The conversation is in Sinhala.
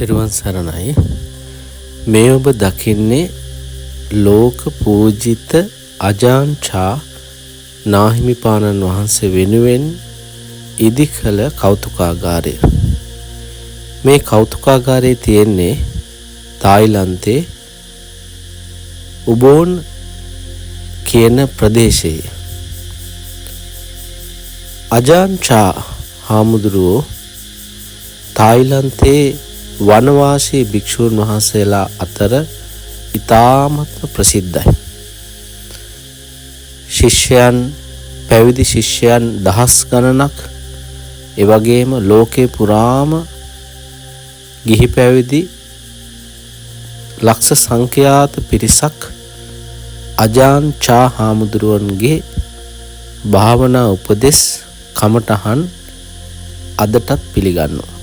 තෙරුවන් සරණයි. මේ ඔබ දකින්නේ ලෝක පූජිත අජාන්චා නාහිමිපාණන් වහන්සේ වෙනුවෙන් ඉදි කළ කෞතුකාගාරය. මේ කෞතුකාගාරයේ තියෙන්නේ තායිලන්තයේ උබෝන් කියන ප්‍රදේශයේ. අජාන්චා හාමුදුරුවෝ තායිලන්තයේ වනවාසී භික්ෂූන් වහන්සේලා අතර ඉතාමත්ම ප්‍රසිද්ධයි. ශිෂ්‍යයන් පැවිදි ශිෂ්‍යයන් දහස් ගණනක්, ඒ වගේම ලෝකේ පුරාම ගිහි පැවිදි ලක්ෂ සංඛ්‍යාත පිරිසක් අජාන්චා හාමුදුරුවන්ගේ භාවනා උපදෙස් කමටහන් අදටත් පිළිගන්නවා.